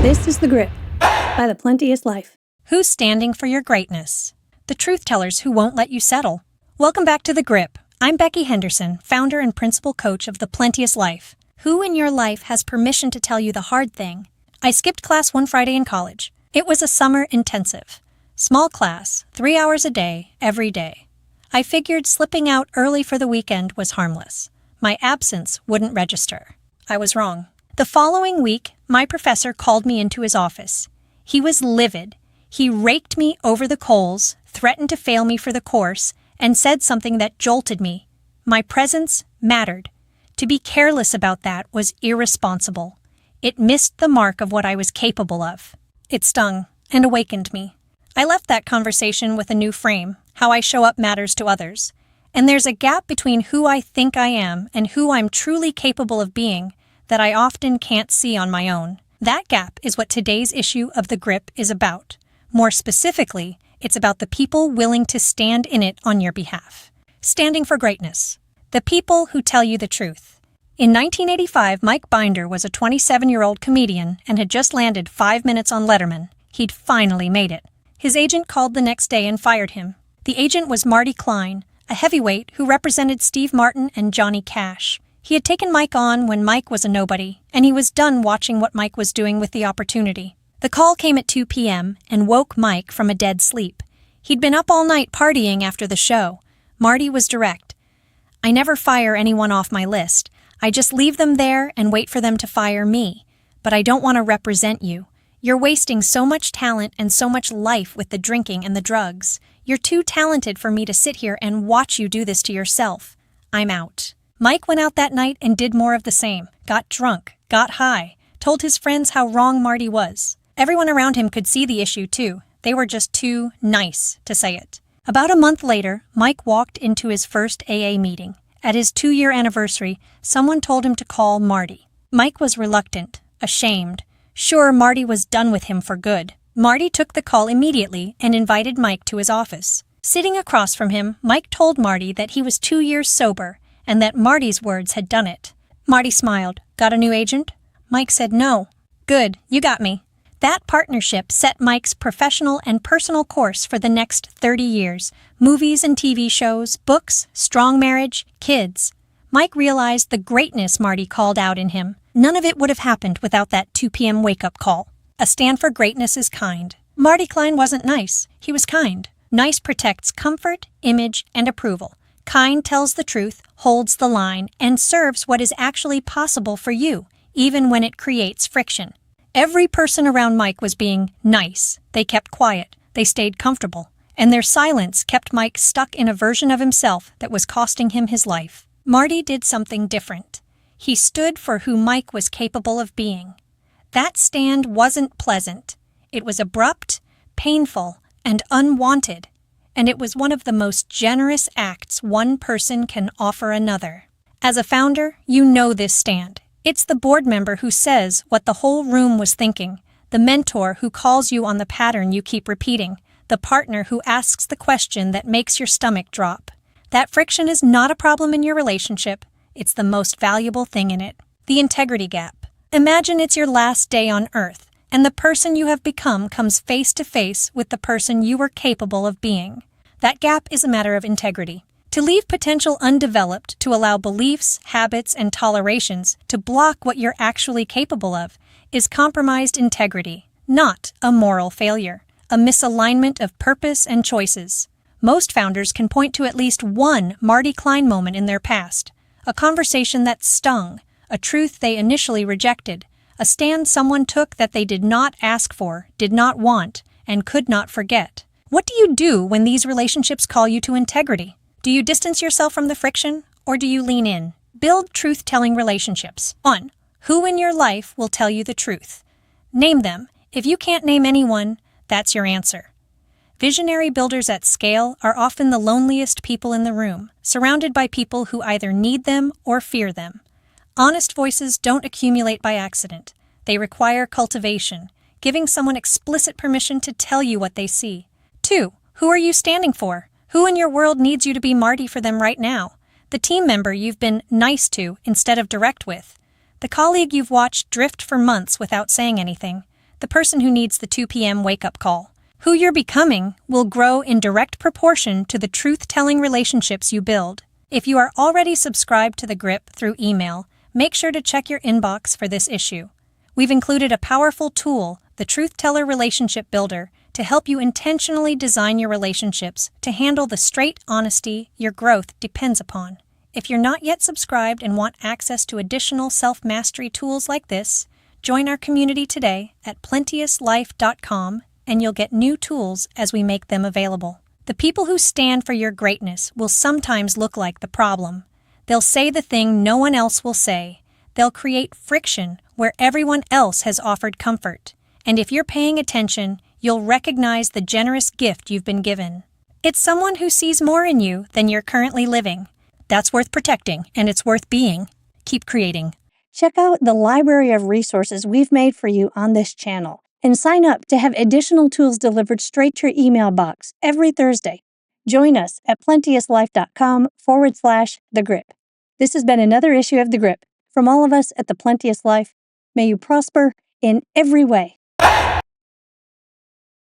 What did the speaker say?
This is The Grip by the Plenteous Life. Who's standing for your greatness? The truth tellers who won't let you settle. Welcome back to The Grip. I'm Becky Henderson, founder and principal coach of the Plenteous Life. Who in your life has permission to tell you the hard thing? I skipped class one Friday in college. It was a summer intensive. Small class, 3 hours a day, every day. I figured slipping out early for the weekend was harmless. My absence wouldn't register. I was wrong. The following week, my professor called me into his office. He was livid. He raked me over the coals, threatened to fail me for the course, and said something that jolted me. My presence mattered. To be careless about that was irresponsible. It missed the mark of what I was capable of. It stung and awakened me. I left that conversation with a new frame. How I show up matters to others. And there's a gap between who I think I am and who I'm truly capable of being that I often can't see on my own. That gap is what today's issue of The Grip is about. More specifically, it's about the people willing to stand in it on your behalf. Standing for greatness. The people who tell you the truth. In 1985, Mike Binder was a 27-year-old comedian and had just landed 5 minutes on Letterman. He'd finally made it. His agent called the next day and fired him. The agent was Marty Klein, a heavyweight who represented Steve Martin and Johnny Cash. He had taken Mike on when Mike was a nobody, and he was done watching what Mike was doing with the opportunity. The call came at 2 p.m. and woke Mike from a dead sleep. He'd been up all night partying after the show. Marty was direct. I never fire anyone off my list. I just leave them there and wait for them to fire me. But I don't want to represent you. You're wasting so much talent and so much life with the drinking and the drugs. You're too talented for me to sit here and watch you do this to yourself. I'm out. Mike went out that night and did more of the same. Got drunk, got high, told his friends how wrong Marty was. Everyone around him could see the issue too. They were just too nice to say it. About a month later, Mike walked into his first AA meeting. At his 2-year anniversary, someone told him to call Marty. Mike was reluctant, ashamed. Sure, Marty was done with him for good. Marty took the call immediately and invited Mike to his office. Sitting across from him, Mike told Marty that he was 2 years sober and that Marty's words had done it. Marty smiled. Got a new agent? Mike said no. Good, you got me. That partnership set Mike's professional and personal course for the next 30 years. Movies and TV shows, books, strong marriage, kids. Mike realized the greatness Marty called out in him. None of it would have happened without that 2 p.m. wake-up call. A stand for greatness is kind. Marty Klein wasn't nice. He was kind. Nice protects comfort, image, and approval. Kind tells the truth, holds the line, and serves what is actually possible for you, even when it creates friction. Every person around Mike was being nice. They kept quiet. They stayed comfortable. And their silence kept Mike stuck in a version of himself that was costing him his life. Marty did something different. He stood for who Mike was capable of being. That stand wasn't pleasant. It was abrupt, painful, and unwanted. And it was one of the most generous acts one person can offer another. As a founder, you know this stand. It's the board member who says what the whole room was thinking, the mentor who calls you on the pattern you keep repeating, the partner who asks the question that makes your stomach drop. That friction is not a problem in your relationship. It's the most valuable thing in it. The integrity gap. Imagine it's your last day on Earth, and the person you have become comes face to face with the person you were capable of being. That gap is a matter of integrity. To leave potential undeveloped to allow beliefs, habits, and tolerations to block what you're actually capable of is compromised integrity, not a moral failure, a misalignment of purpose and choices. Most founders can point to at least one Marty Klein moment in their past, a conversation that stung, a truth they initially rejected, a stand someone took that they did not ask for, did not want, and could not forget. What do you do when these relationships call you to integrity? Do you distance yourself from the friction, or do you lean in? Build truth-telling relationships. 1. Who in your life will tell you the truth? Name them. If you can't name anyone, that's your answer. Visionary builders at scale are often the loneliest people in the room, surrounded by people who either need them or fear them. Honest voices don't accumulate by accident. They require cultivation, giving someone explicit permission to tell you what they see. 2. Who are you standing for? Who in your world needs you to be Marty for them right now? The team member you've been nice to instead of direct with. The colleague you've watched drift for months without saying anything. the person who needs the 2 p.m. wake-up call. Who you're becoming will grow in direct proportion to the truth-telling relationships you build. If you are already subscribed to the Grip through email, make sure to check your inbox for this issue. We've included a powerful tool, the Truth Teller Relationship Builder, to help you intentionally design your relationships to handle the straight honesty your growth depends upon. If you're not yet subscribed and want access to additional self-mastery tools like this, join our community today at plenteouslife.com and you'll get new tools as we make them available. The people who stand for your greatness will sometimes look like the problem. They'll say the thing no one else will say. They'll create friction where everyone else has offered comfort. And if you're paying attention, you'll recognize the generous gift you've been given. It's someone who sees more in you than you're currently living. That's worth protecting, and it's worth being. Keep creating. Check out the library of resources we've made for you on this channel and sign up to have additional tools delivered straight to your email box every Thursday. Join us at plenteouslife.com/The Grip. This has been another issue of The Grip. From all of us at the Plenteous Life, may you prosper in every way.